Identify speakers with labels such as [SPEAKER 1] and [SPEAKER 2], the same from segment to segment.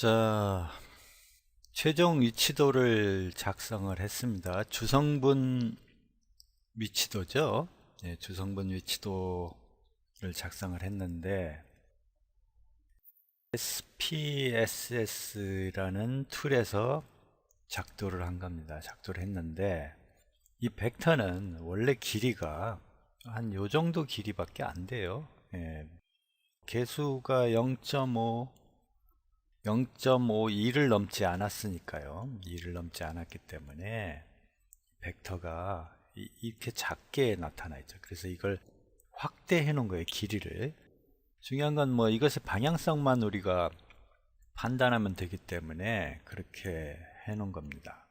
[SPEAKER 1] 자, 최종 위치도를 작성을 했습니다. 주성분 위치도죠. 네, 주성분 위치도를 작성을 했는데 SPSS라는 툴에서 작도를 한 겁니다. 작도를 했는데 이 벡터는 원래 길이가 한 요 정도 길이밖에 안 돼요. 예, 개수가 0.5 0.52를 넘지 않았으니까요. 2를 넘지 않았기 때문에 벡터가 이렇게 작게 나타나 있죠. 그래서 이걸 확대해 놓은 거예요. 길이를. 중요한 건 뭐 이것의 방향성만 우리가 판단하면 되기 때문에 그렇게 해 놓은 겁니다.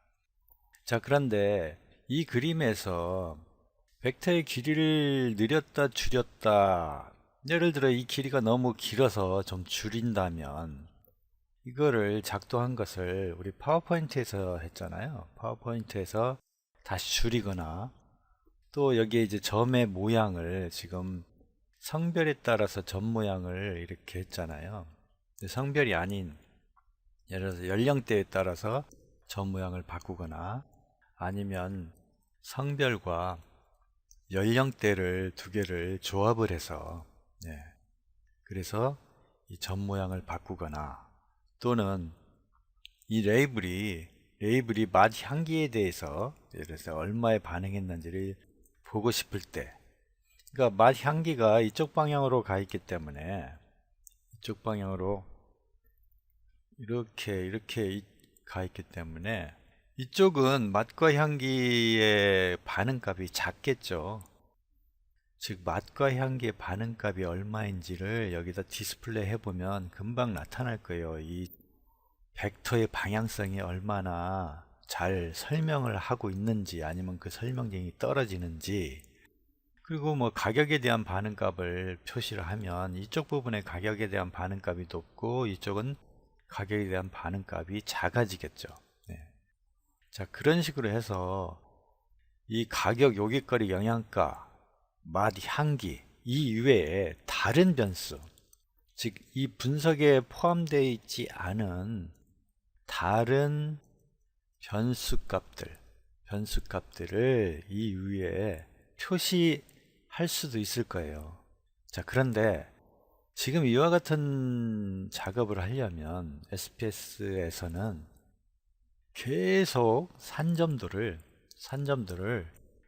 [SPEAKER 1] 자, 그런데 이 그림에서 벡터의 길이를 늘렸다 줄였다, 예를 들어 이 길이가 너무 길어서 좀 줄인다면 이거를 작도한 것을 우리 파워포인트에서 했잖아요. 파워포인트에서 다시 줄이거나, 또 여기에 이제 점의 모양을 지금 성별에 따라서 점 모양을 이렇게 했잖아요. 성별이 아닌, 예를 들어서 연령대에 따라서 점 모양을 바꾸거나, 아니면 성별과 연령대를 두 개를 조합을 해서, 네, 그래서 이 점 모양을 바꾸거나, 또는 이 레이블이 맛 향기에 대해서, 예를 들어서 얼마에 반응했는지를 보고 싶을 때, 그러니까 맛 향기가 이쪽 방향으로 가 있기 때문에 이쪽 방향으로 이렇게 가 있기 때문에 이쪽은 맛과 향기의 반응값이 작겠죠. 즉 맛과 향기의 반응값이 얼마인지를 여기다 디스플레이 해보면 금방 나타날 거예요. 이 벡터의 방향성이 얼마나 잘 설명을 하고 있는지, 아니면 그 설명량이 떨어지는지, 그리고 뭐 가격에 대한 반응값을 표시를 하면 이쪽 부분에 가격에 대한 반응값이 높고 이쪽은 가격에 대한 반응값이 작아지겠죠. 네. 자, 그런 식으로 해서 이 가격, 요깃거리, 영양가, 맛, 향기 이 이외에 다른 변수, 즉 이 분석에 포함되어 있지 않은 다른 변수값들을 이 위에 표시할 수도 있을 거예요. 자, 그런데 지금 이와 같은 작업을 하려면 SPS에서는 계속 산점들을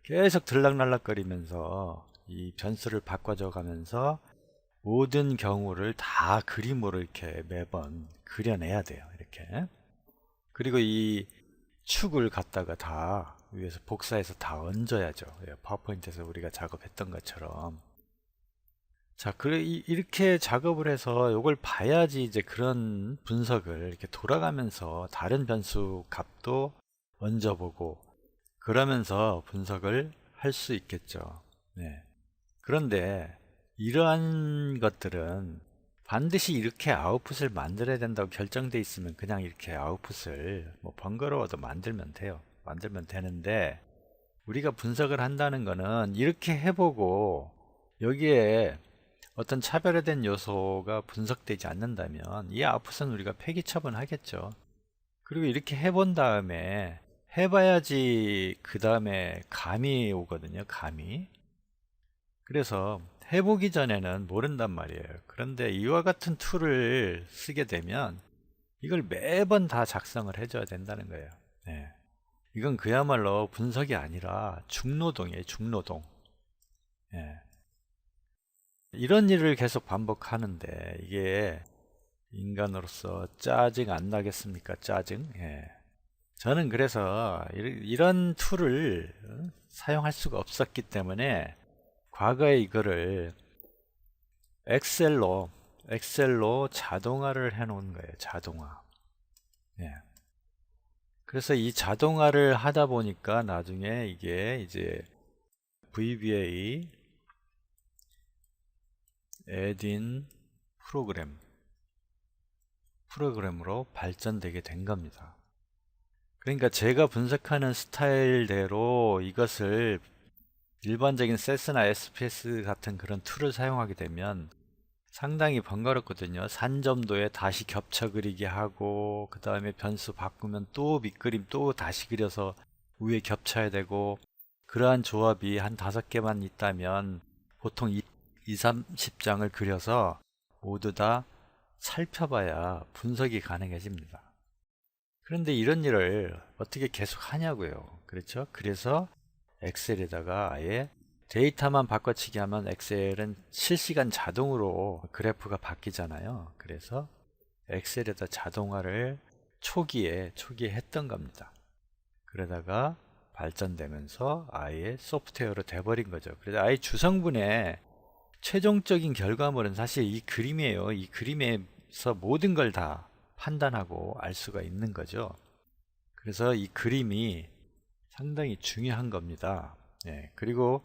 [SPEAKER 1] 계속 들락날락거리면서 이 변수를 바꿔줘 가면서 모든 경우를 다 그림으로 이렇게 매번 그려내야 돼요. 이렇게. 그리고 이 축을 갖다가 다 위에서 복사해서 다 얹어야죠. 예, 파워포인트에서 우리가 작업했던 것처럼. 자, 이렇게 작업을 해서 이걸 봐야지 이제 그런 분석을 이렇게 돌아가면서 다른 변수 값도 얹어보고 그러면서 분석을 할 수 있겠죠. 네. 그런데 이러한 것들은 반드시 이렇게 아웃풋을 만들어야 된다고 결정돼 있으면 그냥 이렇게 아웃풋을 뭐 번거로워도 만들면 돼요. 만들면 되는데, 우리가 분석을 한다는 거는 이렇게 해보고 여기에 어떤 차별화된 요소가 분석되지 않는다면 이 아웃풋은 우리가 폐기 처분하겠죠. 그리고 이렇게 해본 다음에 해봐야지 그 다음에 감이 오거든요. 감이. 그래서 해보기 전에는 모른단 말이에요. 그런데 이와 같은 툴을 쓰게 되면 이걸 매번 다 작성을 해줘야 된다는 거예요. 네. 이건 그야말로 분석이 아니라 중노동이에요. 중노동. 예. 이런 일을 계속 반복하는데 이게 인간으로서 짜증 안 나겠습니까? 짜증. 예. 저는 그래서 이런 툴을 사용할 수가 없었기 때문에 과거에 이거를 엑셀로 자동화를 해 놓은 거예요. 자동화. 예. 그래서 이 자동화를 하다 보니까 나중에 이게 이제 VBA add-in 프로그램으로 발전되게 된 겁니다. 그러니까 제가 분석하는 스타일대로 이것을 일반적인 세스나 SPS 같은 그런 툴을 사용하게 되면 상당히 번거롭거든요. 산점도에 다시 겹쳐 그리기 하고, 그 다음에 변수 바꾸면 또 밑그림 또 다시 그려서 위에 겹쳐야 되고, 그러한 조합이 한 5개만 있다면 보통 2, 30장을 그려서 모두 다 살펴봐야 분석이 가능해집니다. 그런데 이런 일을 어떻게 계속 하냐고요. 그렇죠? 그래서 엑셀에다가 아예 데이터만 바꿔치기 하면 엑셀은 실시간 자동으로 그래프가 바뀌잖아요. 그래서 엑셀에다 자동화를 초기에 했던 겁니다. 그러다가 발전되면서 아예 소프트웨어로 돼버린 거죠. 그래서 아예 주성분의 최종적인 결과물은 사실 이 그림이에요. 이 그림에서 모든 걸 다 판단하고 알 수가 있는 거죠. 그래서 이 그림이 상당히 중요한 겁니다. 예, 그리고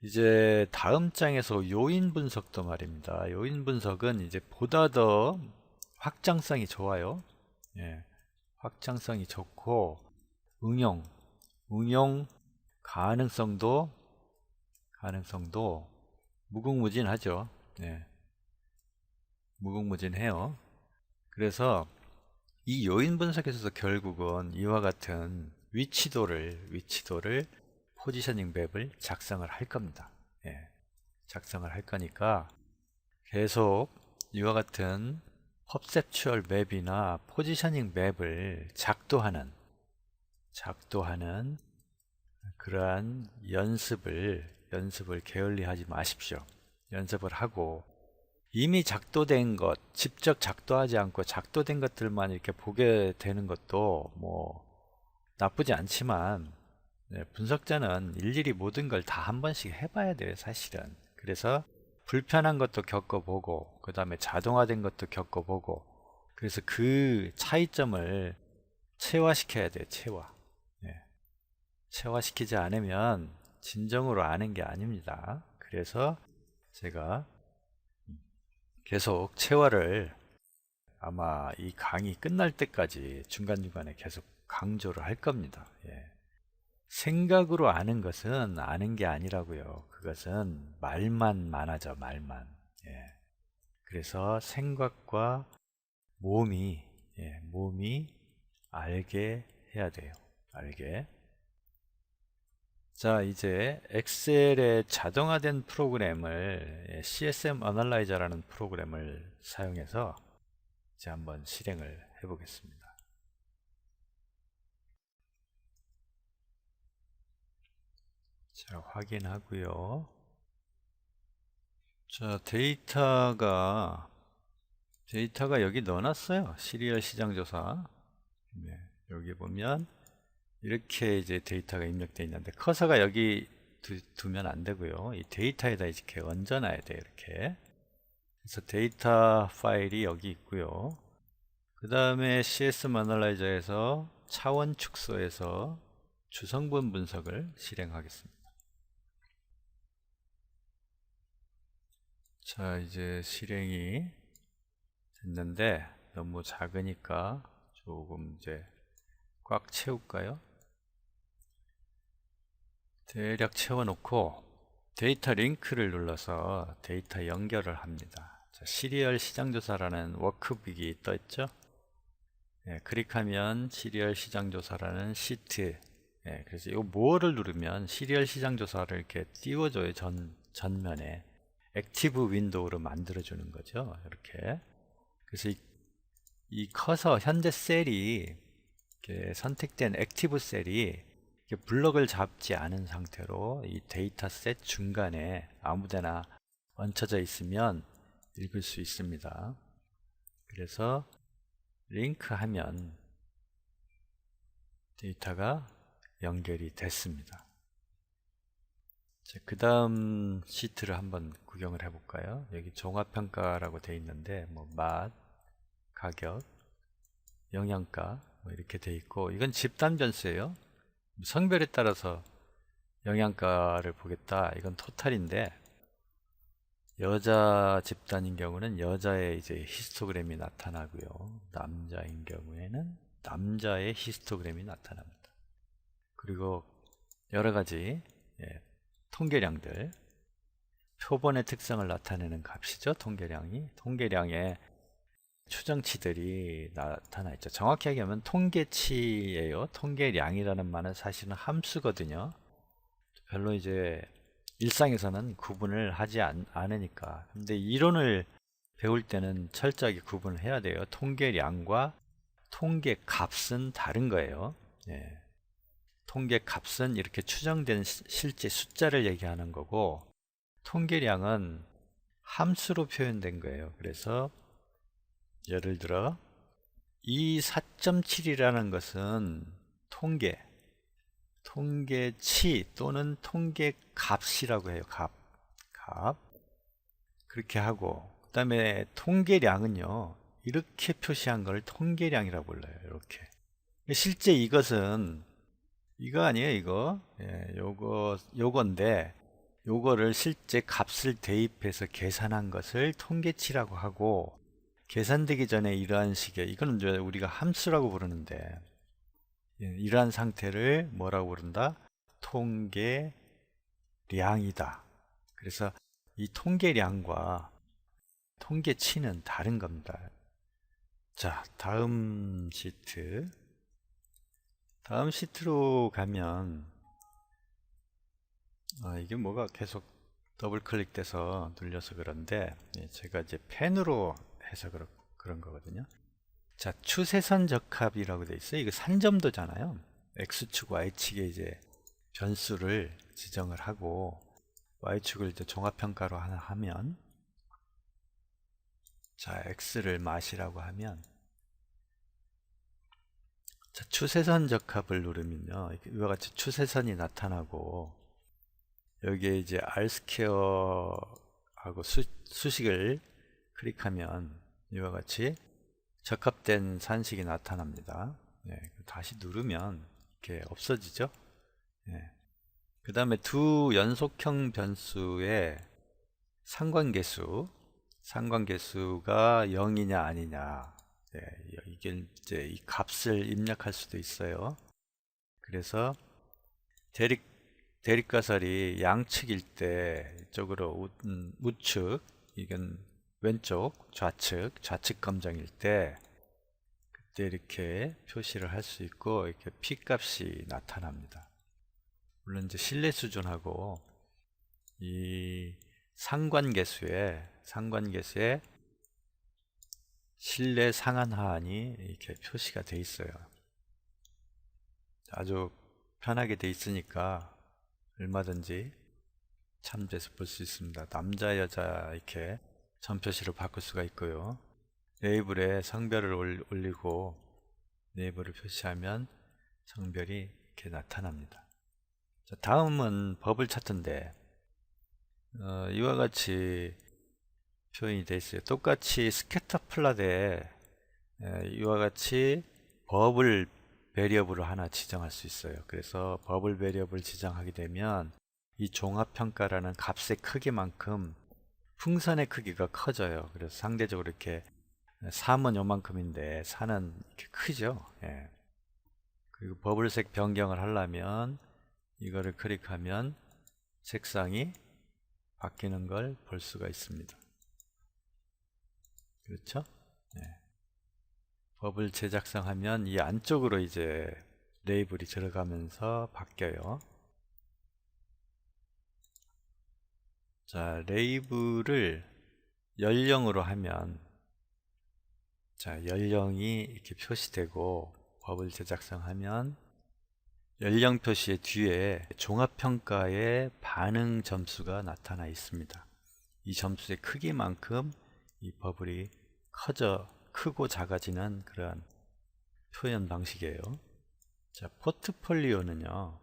[SPEAKER 1] 이제 다음 장에서 요인 분석도 말입니다. 요인 분석은 이제 보다 더 확장성이 좋아요. 예, 확장성이 좋고 응용 가능성도 무궁무진하죠. 예, 무궁무진해요. 그래서 이 요인 분석에서도 결국은 이와 같은 위치도를 포지셔닝 맵을 작성을 할 겁니다. 예, 작성을 할 거니까 계속 이와 같은 퍼셉추얼 맵이나 포지셔닝 맵을 작도하는 그러한 연습을 게을리하지 마십시오. 연습을 하고 이미 작도된 것, 직접 작도하지 않고 작도된 것들만 이렇게 보게 되는 것도 뭐 나쁘지 않지만, 네, 분석자는 일일이 모든 걸 다 한 번씩 해봐야 돼요, 사실은. 그래서 불편한 것도 겪어보고, 그 다음에 자동화된 것도 겪어보고, 그래서 그 차이점을 체화시켜야 돼요, 체화. 네. 체화시키지 않으면 진정으로 아는 게 아닙니다. 그래서 제가 계속 체화를 아마 이 강의 끝날 때까지 중간중간에 계속 강조를 할 겁니다. 예. 생각으로 아는 것은 아는 게 아니라고요. 그것은 말만 많아져, 말만. 예. 그래서 생각과 몸이 알게 해야 돼요. 알게. 자, 이제 엑셀의 자동화된 프로그램을 CSM 어널라이저라는 프로그램을 사용해서 이제 한번 실행을 해 보겠습니다. 자, 확인하고요. 자, 데이터가 여기 넣어놨어요. 시리얼 시장조사. 네, 여기 보면 이렇게 이제 데이터가 입력되어 있는데 커서가 여기 두면 안 되고요. 이 데이터에다 이렇게 얹어놔야 돼요. 이렇게. 그래서 데이터 파일이 여기 있고요. 그 다음에 CSM 어널라이저에서 차원 축소해서 주성분 분석을 실행하겠습니다. 자, 이제 실행이 됐는데 너무 작으니까 조금 이제 꽉 채울까요? 대략 채워놓고 데이터 링크를 눌러서 데이터 연결을 합니다. 자, 시리얼 시장조사라는 워크북이 떠있죠? 예, 클릭하면 시리얼 시장조사라는 시트. 예, 그래서 이 뭐를 누르면 시리얼 시장조사를 이렇게 띄워줘요. 전면에 액티브 윈도우로 만들어주는 거죠. 이렇게. 그래서 이 커서 현재 셀이 이렇게 선택된 액티브 셀이 블럭을 잡지 않은 상태로 이 데이터셋 중간에 아무데나 얹혀져 있으면 읽을 수 있습니다. 그래서 링크하면 데이터가 연결이 됐습니다. 그 다음 시트를 한번 구경을 해 볼까요? 여기 종합평가라고 되어 있는데 뭐 맛, 가격, 영양가 뭐 이렇게 되어 있고, 이건 집단 변수예요. 성별에 따라서 영양가를 보겠다. 이건 토탈인데 여자 집단인 경우는 여자의 이제 히스토그램이 나타나고요. 남자인 경우에는 남자의 히스토그램이 나타납니다. 그리고 여러 가지 통계량들, 표본의 특성을 나타내는 값이죠. 통계량이. 통계량에 추정치들이 나타나 있죠. 정확히 얘기하면 통계치예요. 통계량이라는 말은 사실은 함수거든요. 별로 이제 일상에서는 구분을 하지 않으니까. 근데 이론을 배울 때는 철저하게 구분을 해야 돼요. 통계량과 통계값은 다른 거예요. 예. 통계값은 이렇게 추정된 실제 숫자를 얘기하는 거고, 통계량은 함수로 표현된 거예요. 그래서 예를 들어 이 4.7이라는 것은 통계치 또는 통계값이라고 해요. 값. 그렇게 하고, 그 다음에 통계량은요, 이렇게 표시한 걸 통계량이라고 불러요. 이렇게. 실제 이것은 이거 아니에요, 이거. 예, 요건데, 요거를 실제 값을 대입해서 계산한 것을 통계치라고 하고, 계산되기 전에 이러한 식의, 이거는 이제 우리가 함수라고 부르는데, 예, 이러한 상태를 뭐라고 부른다? 통계량이다. 그래서 이 통계량과 통계치는 다른 겁니다. 자, 다음 시트로 가면, 이게 뭐가 계속 더블 클릭돼서 눌려서 그런데, 예, 제가 이제 펜으로 해서 그런 거거든요. 자, 추세선 적합이라고 돼 있어요. 이거 산점도잖아요. X축, Y축에 이제 변수를 지정을 하고, Y축을 이제 종합평가로 하나 하면, 자, X를 맛이라고 하면, 자, 추세선 적합을 누르면요, 이와 같이 추세선이 나타나고, 여기에 이제 R스퀘어하고 수식을 클릭하면 이와 같이 적합된 산식이 나타납니다. 네, 다시 누르면 이렇게 없어지죠. 네. 그 다음에 두 연속형 변수의 상관계수가 0이냐 아니냐, 네, 이게 이제 이 값을 입력할 수도 있어요. 그래서 대립가설이 양측일 때 이쪽으로 우측, 이건 왼쪽, 좌측 검정일 때 그때 이렇게 표시를 할 수 있고, 이렇게 P 값이 나타납니다. 물론 이제 신뢰 수준하고 이 상관계수의 신뢰 상한하한이 이렇게 표시가 돼 있어요. 아주 편하게 돼 있으니까 얼마든지 참조해서 볼 수 있습니다. 남자 여자 이렇게 전표시로 바꿀 수가 있고요. 레이블에 성별을 올리고 레이블을 표시하면 성별이 이렇게 나타납니다. 자, 다음은 버블 차트인데, 이와 같이 표현이 되어 있어요. 똑같이 스캐터 플롯에 이와 같이 버블 베리어블을 하나 지정할 수 있어요. 그래서 버블 베리어블 지정하게 되면 이 종합평가라는 값의 크기만큼 풍선의 크기가 커져요. 그래서 상대적으로 이렇게 3은 요만큼인데 4는 이렇게 크죠. 예. 그리고 버블색 변경을 하려면 이거를 클릭하면 색상이 바뀌는 걸 볼 수가 있습니다. 그렇죠? 네. 버블 재작성 하면 이 안쪽으로 이제 레이블이 들어가면서 바뀌어요. 자, 레이블을 연령으로 하면, 자, 연령이 이렇게 표시되고, 버블 재작성하면 연령 표시의 뒤에 종합평가의 반응 점수가 나타나 있습니다. 이 점수의 크기만큼 이 버블이 크고 작아지는 그러한 표현 방식이에요. 자, 포트폴리오는요,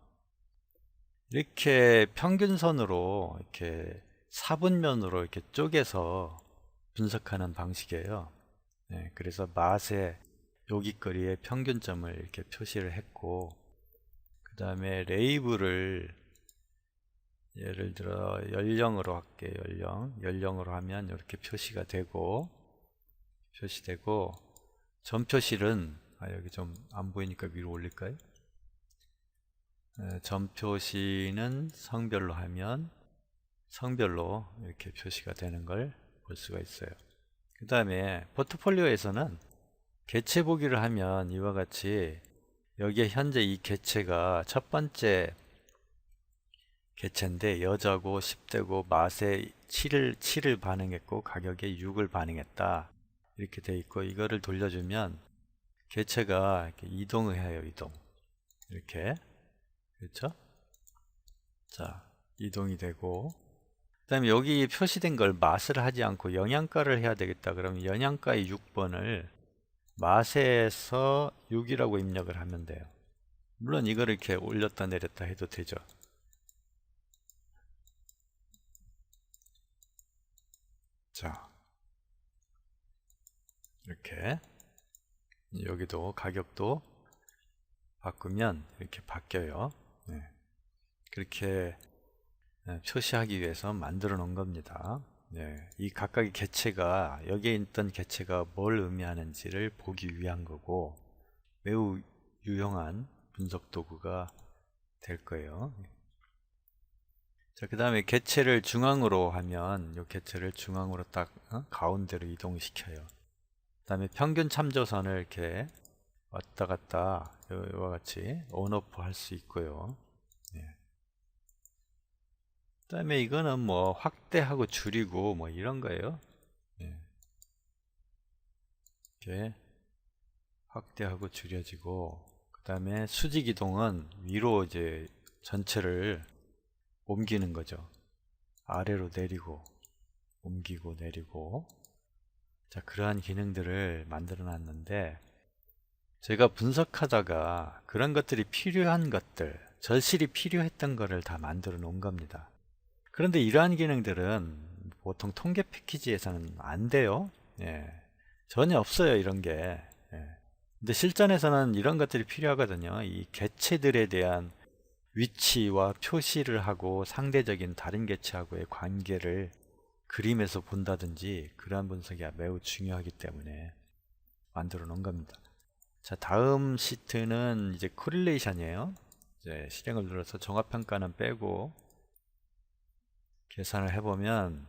[SPEAKER 1] 이렇게 평균선으로 이렇게 사분면으로 이렇게 쪼개서 분석하는 방식이에요. 네, 그래서 맛의 여기거리의 평균점을 이렇게 표시를 했고, 그 다음에 레이블을 예를 들어 연령으로 할게요. 연령으로 하면 이렇게 표시가 되고, 점표실은 여기 좀 안 보이니까 위로 올릴까요? 점표시는 성별로 하면 성별로 이렇게 표시가 되는 걸 볼 수가 있어요. 그 다음에 포트폴리오에서는 개체 보기를 하면 이와 같이 여기에 현재 이 개체가 첫 번째 개체인데 여자고 10대고 맛에 7을 반응했고 가격에 6을 반응했다 이렇게 돼 있고, 이거를 돌려주면 개체가 이렇게 이동을 해요. 이동 이렇게, 그렇죠? 자, 이동이 되고, 그 다음에 여기 표시된 걸 맛을 하지 않고 영양가를 해야 되겠다. 그러면 영양가의 6번을 맛에서 6이라고 입력을 하면 돼요. 물론 이거를 이렇게 올렸다 내렸다 해도 되죠. 자, 이렇게 여기도 가격도 바꾸면 이렇게 바뀌어요. 네. 그렇게 표시하기 위해서 만들어 놓은 겁니다. 네. 이 각각의 개체가, 여기에 있던 개체가 뭘 의미하는지를 보기 위한 거고, 매우 유용한 분석 도구가 될 거예요. 자, 그 다음에 개체를 중앙으로 하면 이 개체를 중앙으로 딱 가운데로 이동시켜요. 그 다음에 평균 참조선을 이렇게 왔다 갔다 이와 같이 온오프 할 수 있고요. 네. 그 다음에 이거는 뭐 확대하고 줄이고 뭐 이런 거예요. 네. 이렇게 확대하고 줄여지고, 그 다음에 수직 이동은 위로 이제 전체를 옮기는 거죠. 아래로 내리고 옮기고 내리고. 자, 그러한 기능들을 만들어 놨는데, 제가 분석하다가 그런 것들이 필요한 것들, 절실히 필요했던 거를 다 만들어 놓은 겁니다. 그런데 이러한 기능들은 보통 통계 패키지에서는 안 돼요. 예, 전혀 없어요, 이런 게. 예. 근데 실전에서는 이런 것들이 필요하거든요. 이 개체들에 대한 위치와 표시를 하고 상대적인 다른 개체하고의 관계를 그림에서 본다든지, 그러한 분석이 매우 중요하기 때문에 만들어 놓은 겁니다. 자, 다음 시트는 이제 코릴레이션이에요. 이제 실행을 눌러서 종합평가는 빼고 계산을 해보면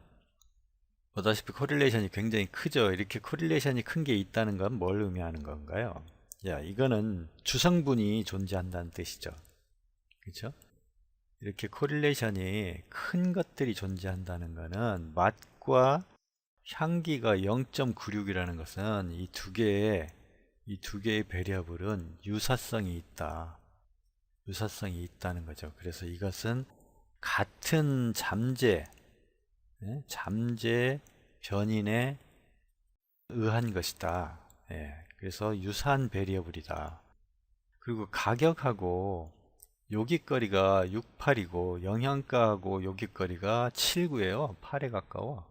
[SPEAKER 1] 보다시피 코릴레이션이 굉장히 크죠. 이렇게 코릴레이션이 큰 게 있다는 건 뭘 의미하는 건가요? 야, 이거는 주성분이 존재한다는 뜻이죠. 그렇죠? 이렇게 코릴레이션이 큰 것들이 존재한다는 것은, 맛과 향기가 0.96이라는 것은 이 두 개의 베리어블은 유사성이 있다는 거죠. 그래서 이것은 같은 잠재 변인에 의한 것이다. 그래서 유사한 베리어블이다. 그리고 가격하고 요깃거리가 68이고 영양가하고 요깃거리가 79예요. 8에 가까워.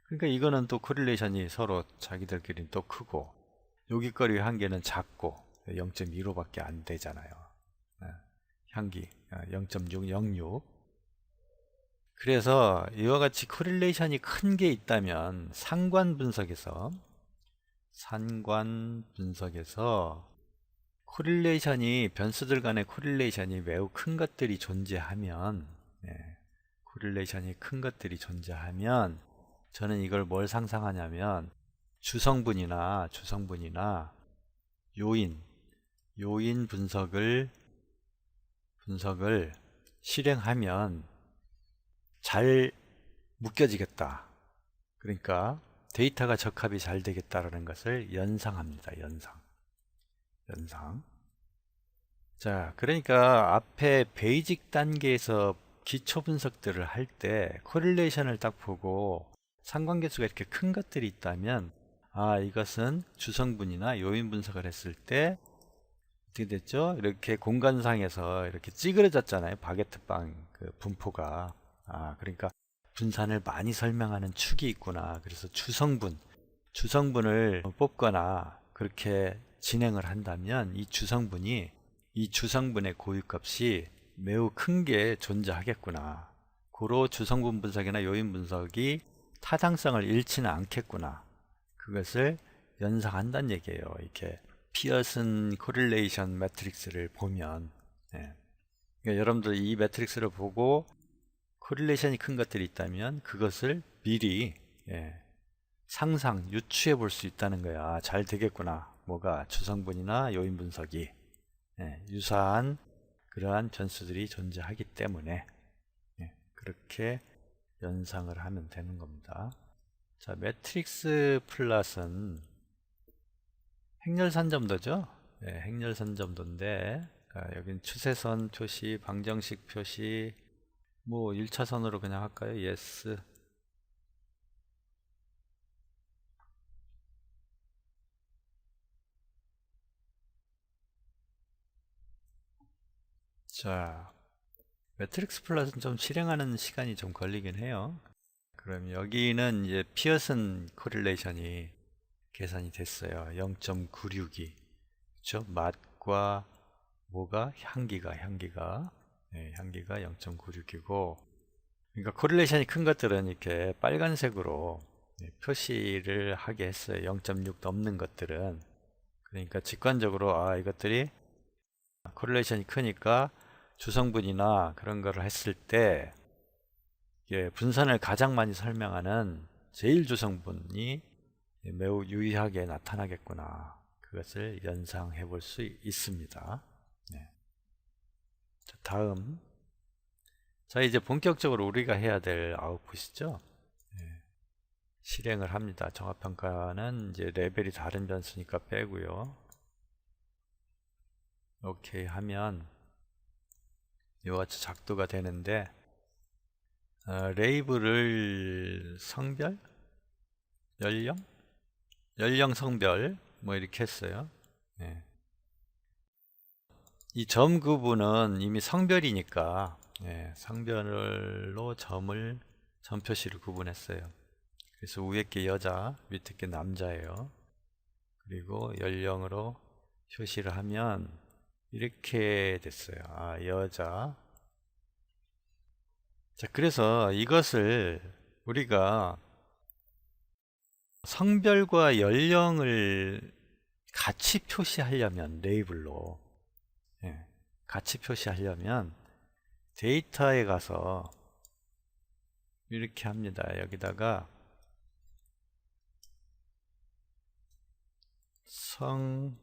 [SPEAKER 1] 그러니까 이거는 또 코릴레이션이 서로 자기들끼리 또 크고, 요깃거리 한계는 작고 0.15밖에 안 되잖아요. 향기 0.606. 그래서 이와 같이 코릴레이션이 큰 게 있다면 상관 분석에서 코릴레이션이, 변수들 간의 코릴레이션이 매우 큰 것들이 존재하면, 저는 이걸 뭘 상상하냐면 주성분이나 요인 분석을 실행하면 잘 묶여지겠다. 그러니까 데이터가 적합이 잘 되겠다라는 것을 연상합니다. 연상. 자, 그러니까 앞에 베이직 단계에서 기초 분석들을 할 때 코릴레이션을 딱 보고 상관계수가 이렇게 큰 것들이 있다면, 아, 이것은 주성분이나 요인 분석을 했을 때 어떻게 됐죠? 이렇게 공간상에서 이렇게 찌그러졌잖아요. 바게트빵 그 분포가. 아, 그러니까 분산을 많이 설명하는 축이 있구나. 그래서 주성분을 뽑거나 그렇게 진행을 한다면 이 주성분의 고유값이 매우 큰 게 존재하겠구나. 고로 주성분 분석이나 요인 분석이 타당성을 잃지는 않겠구나. 그것을 연상한다는 얘기예요. 이렇게 피어슨 코릴레이션 매트릭스를 보면. 그러니까 여러분들 이 매트릭스를 보고 코릴레이션이 큰 것들이 있다면 그것을 미리 상상, 유추해 볼 수 있다는 거야. 아, 잘 되겠구나. 뭐가 주성분이나 요인 분석이 유사한 그러한 변수들이 존재하기 때문에 그렇게 연상을 하면 되는 겁니다. 자, 매트릭스 플랫은 행렬산점도죠. 행렬산점도인데 여긴 추세선 표시, 방정식 표시, 뭐 1차선으로 그냥 할까요? 예스. 자, 매트릭스 플랫은 좀 실행하는 시간이 좀 걸리긴 해요. 그럼 여기는 이제 피어슨 코릴레이션이 계산이 됐어요. 0.962. 그렇죠? 맛과 뭐가 향기가 0.96이고, 그러니까 코릴레이션이 큰 것들은 이렇게 빨간색으로 표시를 하게 했어요. 0.6 넘는 것들은. 그러니까 직관적으로 이것들이 코릴레이션이 크니까 주성분이나 그런 거를 했을 때 분산을 가장 많이 설명하는 제일 주성분이 매우 유의하게 나타나겠구나. 그것을 연상해 볼 수 있습니다. 자, 다음. 자, 이제 본격적으로 우리가 해야 될 아웃풋이죠. 실행을 합니다. 종합평가는 이제 레벨이 다른 변수니까 빼고요. 오케이 하면 이와 같이 작도가 되는데, 레이블을 성별, 연령 성별 뭐 이렇게 했어요. 이 점 구분은 이미 성별이니까 성별로 점 표시를 구분했어요. 그래서 위에 게 여자, 밑에 게 남자예요. 그리고 연령으로 표시를 하면 이렇게 됐어요. 여자. 자, 그래서 이것을 우리가 성별과 연령을 같이 표시하려면 레이블로 같이 표시하려면 데이터에 가서 이렇게 합니다. 여기다가 성,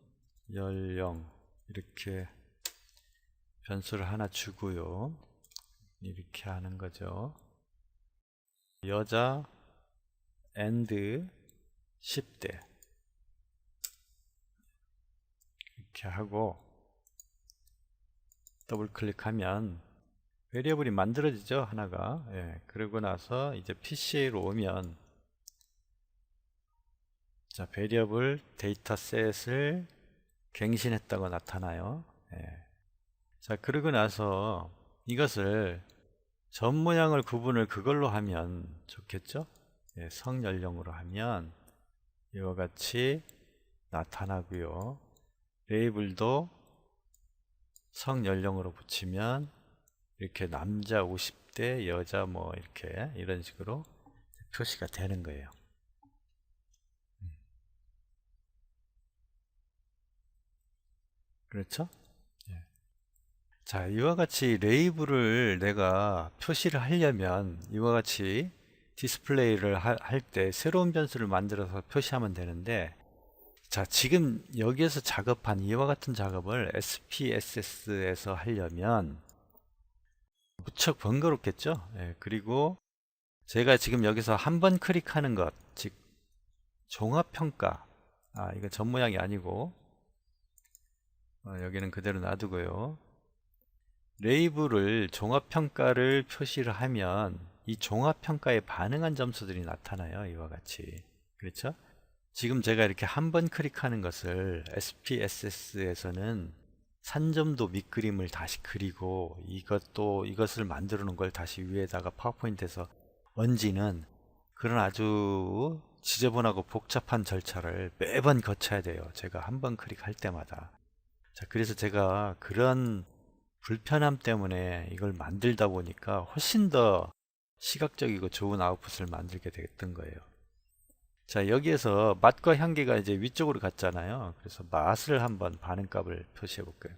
[SPEAKER 1] 연령 이렇게 변수를 하나 주고요. 이렇게 하는 거죠. 여자 and 10대 이렇게 하고 더블 클릭하면 베리어블이 만들어지죠. 하나가. 그러고 나서 이제 PCA로 오면 자, 베리어블 데이터셋을 갱신했다고 나타나요. 자, 그러고 나서 이것을 점 모양을 구분을 그걸로 하면 좋겠죠. 성연령으로 하면 이와 같이 나타나고요. 레이블도 성연령으로 붙이면 이렇게 남자 50대, 여자 뭐 이렇게 이런 식으로 표시가 되는 거예요. 그렇죠? 자, 이와 같이 레이블을 내가 표시를 하려면 이와 같이 디스플레이를 할 때 새로운 변수를 만들어서 표시하면 되는데, 자, 지금 여기에서 작업한 이와 같은 작업을 SPSS에서 하려면 무척 번거롭겠죠. 그리고 제가 지금 여기서 한 번 클릭하는 것, 즉 종합평가, 이거 점 모양이 아니고 여기는 그대로 놔두고요. 레이블을 종합평가를 표시를 하면 이 종합평가에 반응한 점수들이 나타나요. 이와 같이. 그렇죠? 지금 제가 이렇게 한 번 클릭하는 것을 SPSS에서는 산점도 밑그림을 다시 그리고 이것을 만들어 놓은 걸 다시 위에다가 파워포인트에서 얹는 그런 아주 지저분하고 복잡한 절차를 매번 거쳐야 돼요. 제가 한 번 클릭할 때마다. 자, 그래서 제가 그런 불편함 때문에 이걸 만들다 보니까 훨씬 더 시각적이고 좋은 아웃풋을 만들게 됐던 거예요. 자, 여기에서 맛과 향기가 이제 위쪽으로 갔잖아요. 그래서 맛을 한번 반응값을 표시해 볼게요.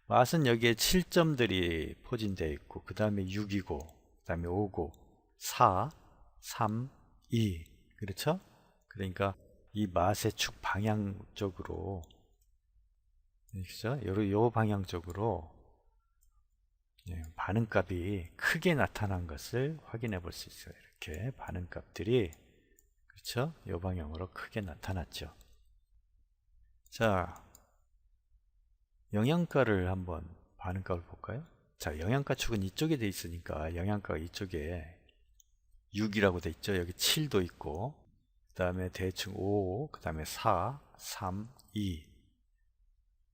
[SPEAKER 1] 맛은 여기에 7점들이 포진되어 있고 그 다음에 6이고 그 다음에 5고 4, 3, 2. 그렇죠? 그러니까 이 맛의 축 방향 쪽으로, 그렇죠? 요 방향 쪽으로 반응값이 크게 나타난 것을 확인해 볼 수 있어요. 이렇게 반응값들이, 그렇죠? 요 방향으로 크게 나타났죠. 자, 영양가를 한번 반응값을 볼까요? 자, 영양가 축은 이쪽에 돼 있으니까 영양가가 이쪽에 6이라고 돼 있죠. 여기 7도 있고, 그 다음에 대충 5, 그 다음에 4, 3, 2.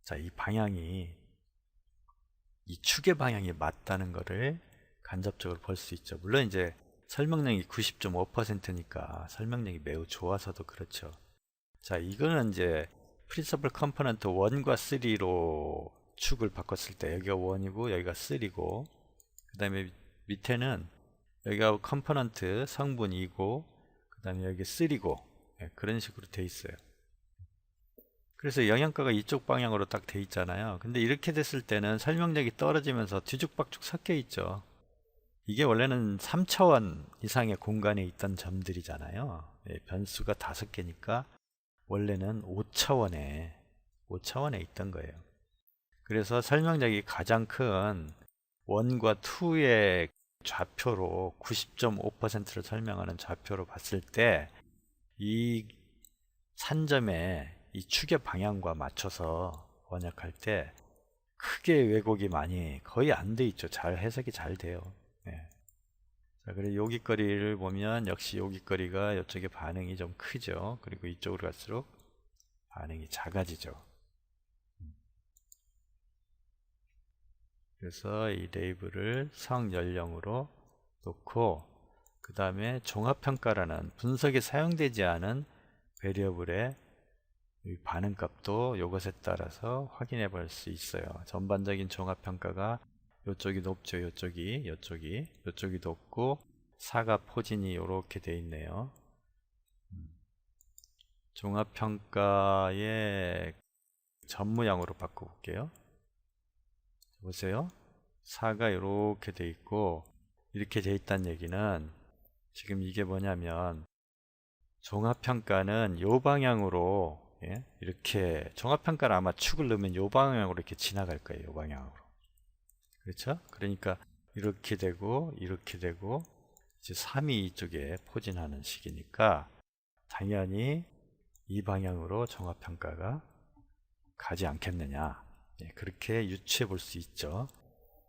[SPEAKER 1] 자, 이 방향이, 이 축의 방향이 맞다는 것을 간접적으로 볼 수 있죠. 물론 이제 설명력이 90.5%니까 설명력이 매우 좋아서도 그렇죠. 자, 이거는 이제 프린서플 컴포넌트 1과 3로 축을 바꿨을 때 여기가 1이고 여기가 3고, 그 다음에 밑에는 여기가 컴포넌트 성분 2고 그 다음에 여기 3고, 그런 식으로 돼 있어요. 그래서 영양가가 이쪽 방향으로 딱 돼 있잖아요. 근데 이렇게 됐을 때는 설명력이 떨어지면서 뒤죽박죽 섞여 있죠. 이게 원래는 3차원 이상의 공간에 있던 점들이잖아요. 변수가 5개니까 원래는 5차원에 있던 거예요. 그래서 설명력이 가장 큰 1과 2의 좌표로 90.5%를 설명하는 좌표로 봤을 때 이 산점의 이 축의 방향과 맞춰서 번역할 때 크게 왜곡이 많이 거의 안 돼 있죠. 잘 해석이 잘 돼요. 자, 그리고 여기거리를 보면 역시 여기거리가 이쪽에 반응이 좀 크죠. 그리고 이쪽으로 갈수록 반응이 작아지죠. 그래서 이 레이블을 성연령으로 놓고, 그 다음에 종합평가라는 분석에 사용되지 않은 베리어블의 반응값도 이것에 따라서 확인해 볼 수 있어요. 전반적인 종합평가가 이쪽이 높죠. 이쪽이 높고, 사가 포진이 이렇게 돼 있네요. 종합평가의 전무량으로 바꿔볼게요. 보세요. 사가 이렇게 돼 있고, 이렇게 돼 있다는 얘기는 지금 이게 뭐냐면 종합평가는 요 방향으로, 이렇게 종합평가를 아마 축을 넣으면 요 방향으로 이렇게 지나갈 거예요. 요 방향으로. 그렇죠? 그러니까 이렇게 되고 이제 3이 이쪽에 포진하는 식이니까 당연히 이 방향으로 종합평가가 가지 않겠느냐, 그렇게 유추해 볼 수 있죠.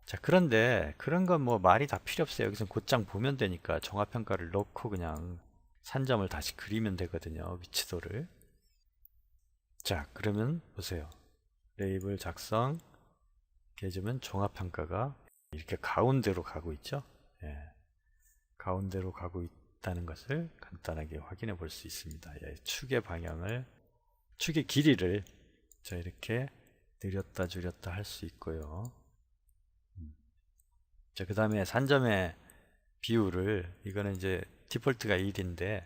[SPEAKER 1] 자, 그런데 그런 건 뭐 말이 다 필요 없어요. 여기서 곧장 보면 되니까 종합평가를 넣고 그냥 산점을 다시 그리면 되거든요. 위치도를. 자, 그러면 보세요. 레이블 작성 해주면 종합평가가 이렇게 가운데로 가고 있죠. 가운데로 가고 있다는 것을 간단하게 확인해 볼 수 있습니다. 축의 방향을, 축의 길이를 자, 이렇게 늘렸다 줄였다 할 수 있고요. 자, 그 다음에 산점의 비율을, 이거는 이제 디폴트가 1인데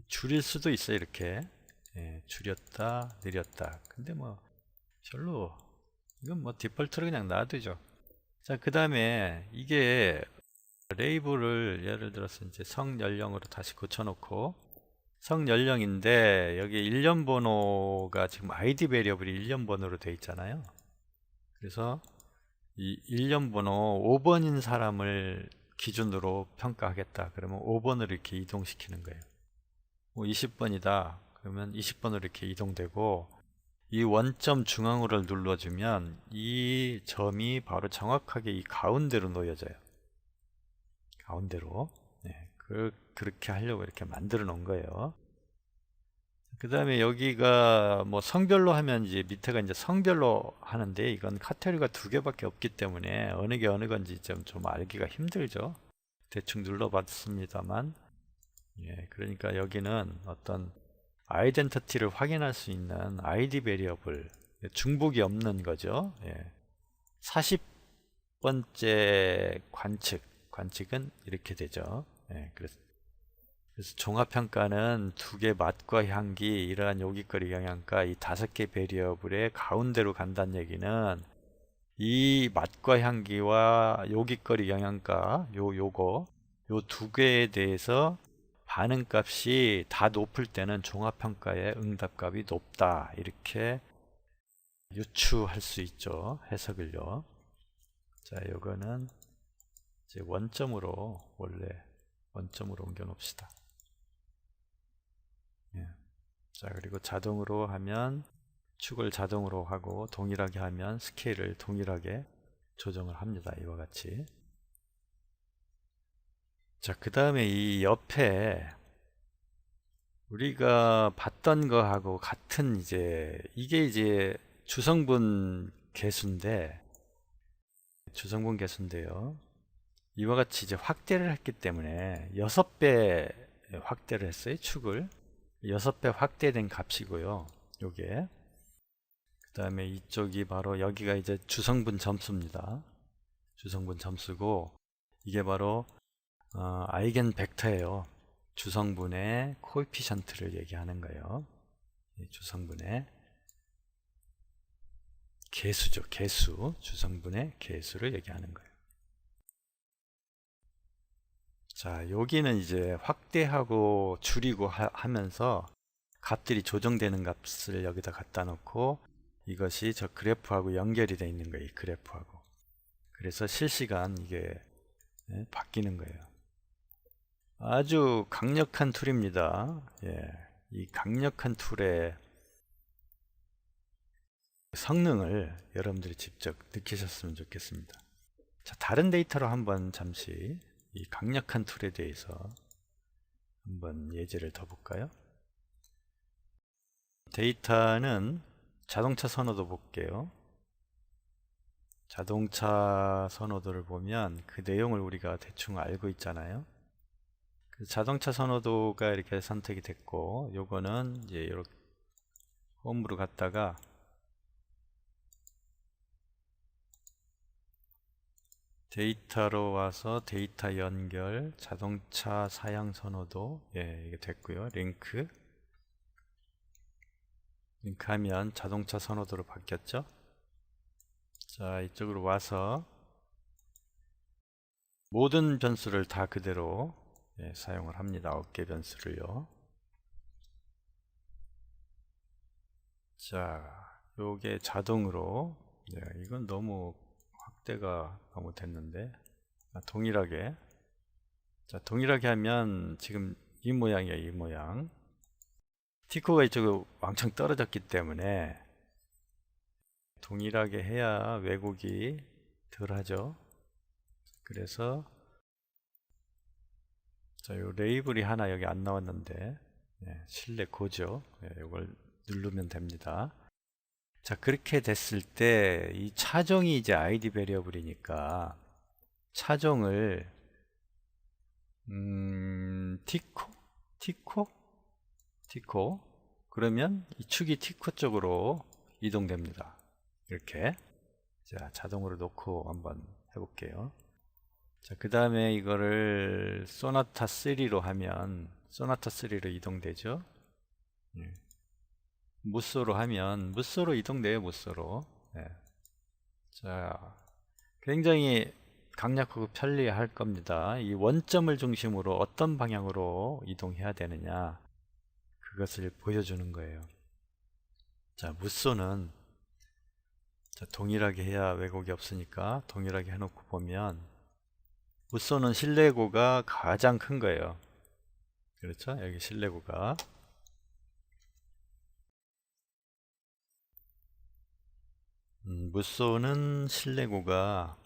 [SPEAKER 1] 줄일 수도 있어요. 이렇게 줄였다 늘렸다. 근데 뭐 별로, 이건 뭐 디폴트로 그냥 놔두죠. 자, 그 다음에 이게 레이블을 예를 들어서 이제 성연령으로 다시 고쳐놓고, 성연령인데 여기 일련 번호가 지금 아이디 베리어블이 일련 번호로 되어 있잖아요. 그래서 이 일련 번호 5번인 사람을 기준으로 평가하겠다. 그러면 5번으로 이렇게 이동시키는 거예요. 20번이다. 그러면 20번으로 이렇게 이동되고, 이 원점 중앙으로 눌러주면 이 점이 바로 정확하게 이 가운데로 놓여져요. 가운데로. 그렇게 하려고 이렇게 만들어 놓은 거예요. 그 다음에 여기가 뭐 성별로 하면 이제 밑에가 이제 성별로 하는데, 이건 카테고리가 2개밖에 없기 때문에 어느 게 어느 건지 좀 알기가 힘들죠. 대충 눌러봤습니다만, 그러니까 여기는 어떤 아이덴티티를 확인할 수 있는 아이디 베리어블, 중복이 없는 거죠. 40번째 관측은 이렇게 되죠. 그래서 종합평가는 2개 맛과 향기, 이러한 요깃거리 영양가, 이 5개 베리어블의 가운데로 간다는 얘기는 이 맛과 향기와 요깃거리 영양가 요거 요 두 개에 대해서 반응값이 다 높을 때는 종합평가의 응답값이 높다, 이렇게 유추할 수 있죠. 해석을요. 자, 요거는 이제 원점으로, 원래 원점으로 옮겨 놓읍시다. 예. 자, 그리고 자동으로 하면 축을 자동으로 하고, 동일하게 하면 스케일을 동일하게 조정을 합니다. 이와 같이. 자, 그 다음에 이 옆에 우리가 봤던 거하고 같은, 이게 이제 주성분 개수인데, 이와 같이 이제 확대를 했기 때문에 6배 확대를 했어요. 축을 6배 확대된 값이고요. 요게 그 다음에 이쪽이 바로, 여기가 이제 주성분 점수입니다. 주성분 점수고, 이게 바로 아이겐 벡터예요. 주성분의 코에피션트를 얘기하는 거예요. 주성분의 개수죠. 개수. 주성분의 개수를 얘기하는 거예요. 자, 여기는 이제 확대하고 줄이고 하면서 값들이 조정되는 값을 여기다 갖다 놓고, 이것이 저 그래프하고 연결이 되어 있는 거예요. 이 그래프하고. 그래서 실시간 이게 바뀌는 거예요. 아주 강력한 툴입니다. 이 강력한 툴의 성능을 여러분들이 직접 느끼셨으면 좋겠습니다. 자, 다른 데이터로 한번 잠시 이 강력한 툴에 대해서 한번 예제를 더 볼까요? 데이터는 자동차 선호도 볼게요. 자동차 선호도를 보면 그 내용을 우리가 대충 알고 있잖아요. 자동차 선호도가 이렇게 선택이 됐고, 요거는 이제 이렇게 홈으로 갔다가 데이터로 와서 데이터 연결, 자동차 사양 선호도, 이게 됐고요. 링크하면 자동차 선호도로 바뀌었죠. 자, 이쪽으로 와서 모든 변수를 다 그대로 사용을 합니다. 어깨 변수를요. 자, 요게 자동으로, 이건 너무 확대가 잘못했는데, 동일하게, 자, 동일하게 하면 지금 이 모양이에요. 이 모양. 티코가 이쪽으로 왕창 떨어졌기 때문에 동일하게 해야 왜곡이 덜 하죠. 그래서 자, 요 레이블이 하나 여기 안 나왔는데, 실내 고죠. 이걸 누르면 됩니다. 자, 그렇게 됐을 때 이 차종이 이제 ID 베리어블이니까 차종을 티코 그러면 이 축이 티코 쪽으로 이동됩니다. 이렇게. 자, 자동으로 놓고 한번 해볼게요. 자, 그 다음에 이거를 소나타 3로 하면 소나타 3로 이동되죠. 무쏘로 하면 무쏘로 이동돼요. 무쏘로. 자, 굉장히 강력하고 편리할 겁니다. 이 원점을 중심으로 어떤 방향으로 이동해야 되느냐, 그것을 보여주는 거예요. 자, 무쏘는 동일하게 해야 왜곡이 없으니까 동일하게 해놓고 보면, 무쏘는 실내고가 가장 큰 거예요. 그렇죠? 여기 실내고가. 무쏘는 실내고가,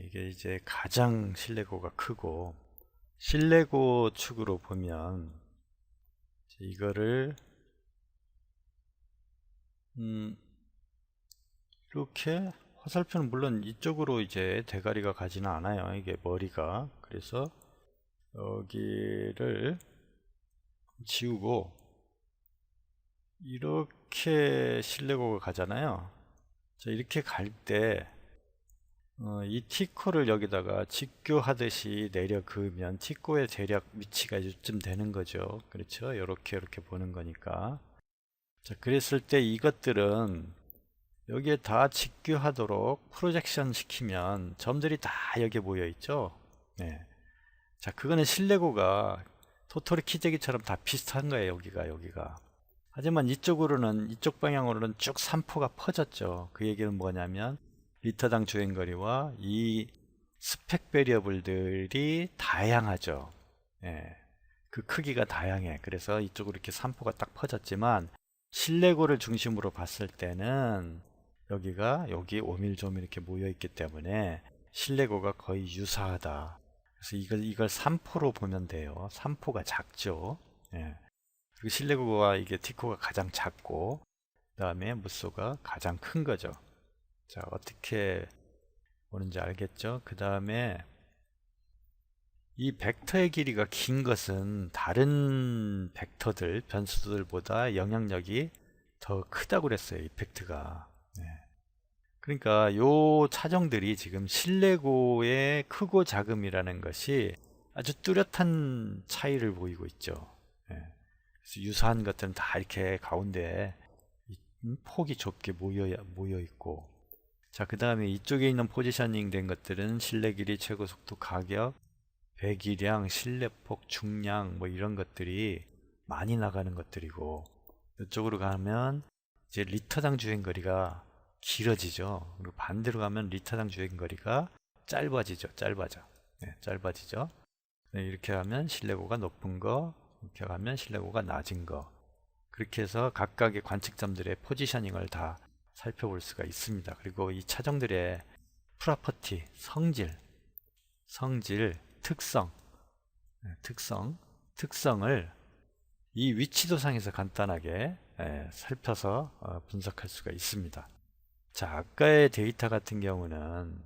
[SPEAKER 1] 이게 이제 가장 실내고가 크고, 실내고 축으로 보면 이거를 이렇게 화살표는 물론 이쪽으로 이제 대가리가 가지는 않아요. 이게 머리가. 그래서 여기를 지우고 이렇게 실내고가 가잖아요. 자, 이렇게 갈 때 이 티코를 여기다가 직교하듯이 내려 그으면 티코의 대략 위치가 이쯤 되는 거죠. 그렇죠? 이렇게 보는 거니까. 자, 그랬을 때 이것들은 여기에 다 직교하도록 프로젝션 시키면 점들이 다 여기에 모여 있죠. 네. 자, 그거는 실레고가 토토리 키재기처럼 다 비슷한 거예요. 여기가. 하지만 이쪽 방향으로는 쭉 산포가 퍼졌죠. 그 얘기는 뭐냐면 리터당 주행거리와 이 스펙 베리어블들이 다양하죠. 예. 그 크기가 다양해. 그래서 이쪽으로 이렇게 산포가 딱 퍼졌지만 실내고를 중심으로 봤을 때는 여기 오밀조밀 이렇게 모여 있기 때문에 실내고가 거의 유사하다. 그래서 이걸 3포로 보면 돼요. 3포가 작죠. 예. 그리고 실내고가 이게 티코가 가장 작고, 그 다음에 무쏘가 가장 큰 거죠. 자, 어떻게 보는지 알겠죠? 그 다음에 이 벡터의 길이가 긴 것은 다른 벡터들, 변수들보다 영향력이 더 크다고 그랬어요. 이펙트가. 네. 그러니까 요 차정들이 지금 실내고의 크고 작음이라는 것이 아주 뚜렷한 차이를 보이고 있죠. 네. 그래서 유사한 것들은 다 이렇게 가운데 폭이 좁게 모여 있고, 자, 그 다음에 이쪽에 있는 포지셔닝 된 것들은 실내 길이, 최고 속도, 가격, 배기량, 실내폭, 중량 뭐 이런 것들이 많이 나가는 것들이고, 이쪽으로 가면 이제 리터당 주행거리가 길어지죠. 그리고 반대로 가면 리터당 주행거리가 짧아지죠. 네, 짧아지죠. 네, 이렇게 하면 실내고가 높은 거, 이렇게 가면 실내고가 낮은 거. 그렇게 해서 각각의 관측점들의 포지셔닝을 다 살펴볼 수가 있습니다. 그리고 이 차종들의 프로퍼티, 성질, 특성을 이 위치도상에서 간단하게 살펴서 분석할 수가 있습니다. 자, 아까의 데이터 같은 경우는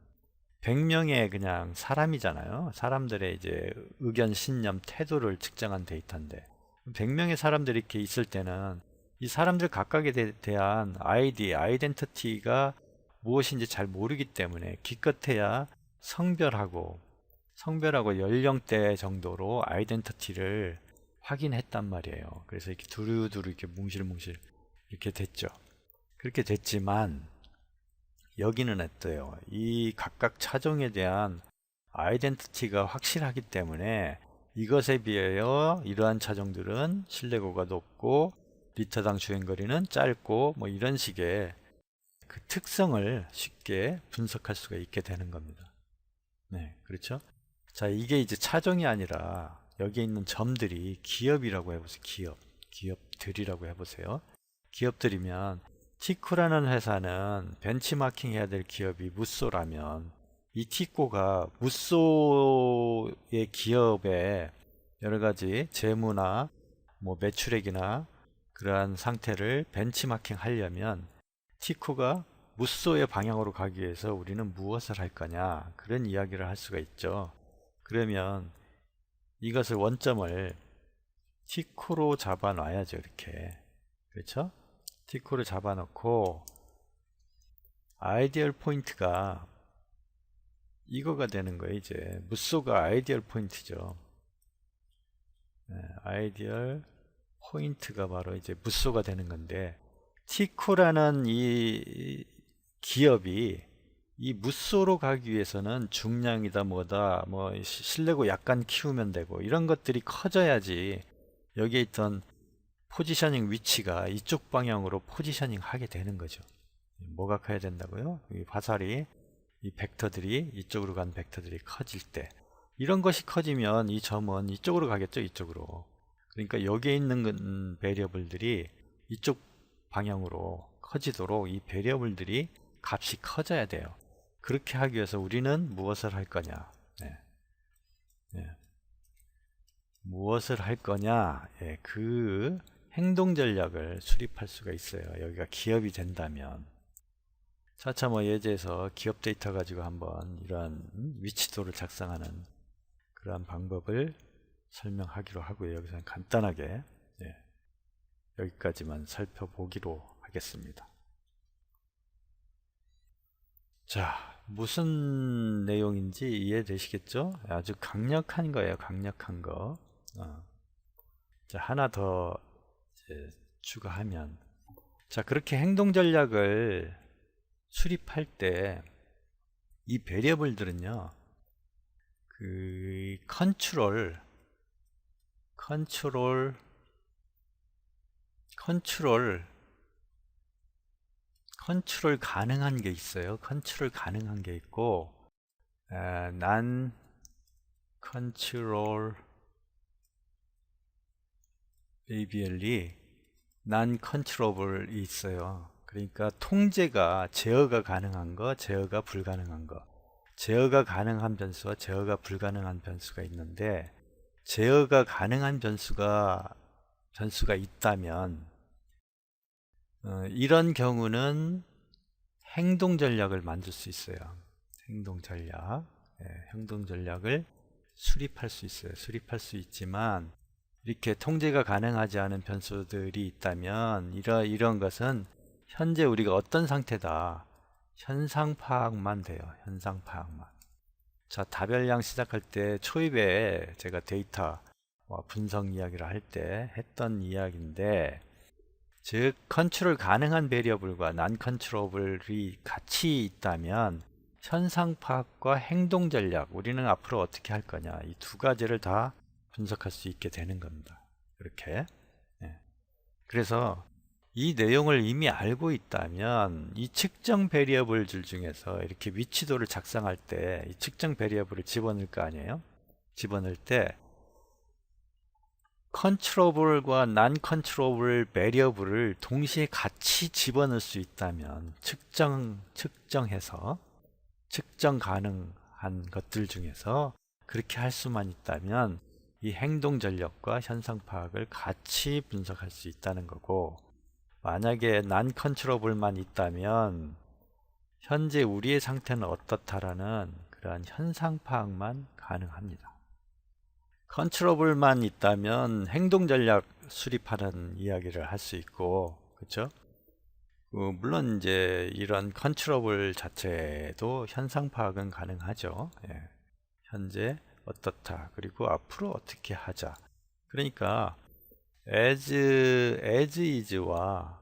[SPEAKER 1] 100명의 그냥 사람이잖아요. 사람들의 이제 의견, 신념, 태도를 측정한 데이터인데, 100명의 사람들이 이렇게 있을 때는 이 사람들 각각에 대한 아이덴티티가 무엇인지 잘 모르기 때문에 기껏해야 성별하고 연령대 정도로 아이덴티티를 확인했단 말이에요. 그래서 이렇게 두루두루 이렇게 뭉실뭉실 이렇게 됐죠. 그렇게 됐지만 여기는 어때요? 이 각각 차종에 대한 아이덴티티가 확실하기 때문에 이것에 비하여 이러한 차종들은 실내고가 높고 리터당 주행거리는 짧고 뭐 이런 식의 그 특성을 쉽게 분석할 수가 있게 되는 겁니다. 네, 그렇죠? 자, 이게 이제 차종이 아니라 여기에 있는 점들이 기업이라고 해보세요. 기업들이라고 해보세요. 기업들이면 티코라는 회사는 벤치마킹 해야 될 기업이 무쏘라면 이 티코가 무쏘의 기업의 여러 가지 재무나 뭐 매출액이나 그러한 상태를 벤치마킹 하려면 티코가 무쏘의 방향으로 가기 위해서 우리는 무엇을 할 거냐, 그런 이야기를 할 수가 있죠. 그러면 이것을 원점을 티코로 잡아 놔야죠. 이렇게, 그렇죠? 티코를 잡아 놓고 아이디얼 포인트가 이거가 되는 거예요. 이제 무쏘가 아이디얼 포인트죠. 네, 아이디얼 포인트가 바로 이제 무쏘가 되는 건데, 티코라는 이 기업이 이 무쏘로 가기 위해서는 중량이다 뭐다 뭐 실내고 약간 키우면 되고 이런 것들이 커져야지 여기에 있던 포지셔닝 위치가 이쪽 방향으로 포지셔닝 하게 되는 거죠. 뭐가 커야 된다고요? 이 화살이, 이 벡터들이, 이쪽으로 간 벡터들이 커질 때, 이런 것이 커지면 이 점은 이쪽으로 가겠죠. 이쪽으로. 그러니까 여기에 있는 베리어블들이 이쪽 방향으로 커지도록 이 베리어블들이 값이 커져야 돼요. 그렇게 하기 위해서 우리는 무엇을 할 거냐? 네. 네. 무엇을 할 거냐? 예, 그 행동 전략을 수립할 수가 있어요. 여기가 기업이 된다면. 차차 뭐 예제에서 기업 데이터 가지고 한번 이러한 위치도를 작성하는 그러한 방법을 설명하기로 하고요. 여기서는 간단하게 여기까지만 살펴보기로 하겠습니다. 자, 무슨 내용인지 이해되시겠죠? 아주 강력한 거예요. 강력한 거. 자, 하나 더 추가하면, 자, 그렇게 행동 전략을 수립할 때 이 베리어블들은요, 그 컨트롤 가능한 게 있어요. 컨트롤 가능한 게 있고, 난 컨트롤 ABL이 난 컨트롤이 있어요. 그러니까 통제가 제어가 가능한 거, 제어가 불가능한 거. 제어가 가능한 변수와 제어가 불가능한 변수가 있는데, 제어가 가능한 변수가 있다면 이런 경우는 행동 전략을 만들 수 있어요. 행동 전략을 수립할 수 있어요. 수립할 수 있지만 이렇게 통제가 가능하지 않은 변수들이 있다면 이런 것은 현재 우리가 어떤 상태다, 현상 파악만 돼요. 현상 파악만. 자, 다별량 시작할 때 초입에 제가 데이터 분석 이야기를 할 때 했던 이야기인데, 즉 컨트롤 가능한 베리어블과 난 컨트롤이 같이 있다면 현상 파악과 행동 전략, 우리는 앞으로 어떻게 할 거냐, 이 두 가지를 다 분석할 수 있게 되는 겁니다. 이렇게. 그래서 이 내용을 이미 알고 있다면 이 측정 베리어블들 중에서 이렇게 위치도를 작성할 때 이 측정 베리어블을 집어넣을 거 아니에요? 집어넣을 때 컨트롤블과 난 컨트롤블 베리어블을 동시에 같이 집어넣을 수 있다면, 측정해서 측정 가능한 것들 중에서 그렇게 할 수만 있다면 이 행동 전략과 현상 파악을 같이 분석할 수 있다는 거고, 만약에 난 컨트롤블만 있다면 현재 우리의 상태는 어떻다라는 그러한 현상 파악만 가능합니다. 컨트롤블만 있다면 행동 전략 수립하는 이야기를 할 수 있고, 그렇죠? 물론 이제 이런 컨트롤블 자체도 현상 파악은 가능하죠. 현재 어떻다, 그리고 앞으로 어떻게 하자. 그러니까 as is와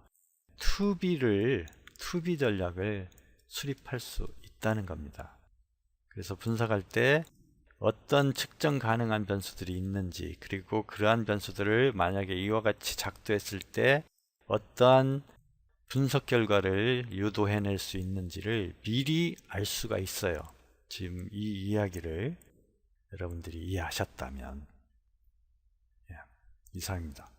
[SPEAKER 1] to be 전략을 수립할 수 있다는 겁니다. 그래서 분석할 때 어떤 측정 가능한 변수들이 있는지, 그리고 그러한 변수들을 만약에 이와 같이 작도했을 때 어떠한 분석 결과를 유도해낼 수 있는지를 미리 알 수가 있어요. 지금 이 이야기를 여러분들이 이해하셨다면. 이상입니다.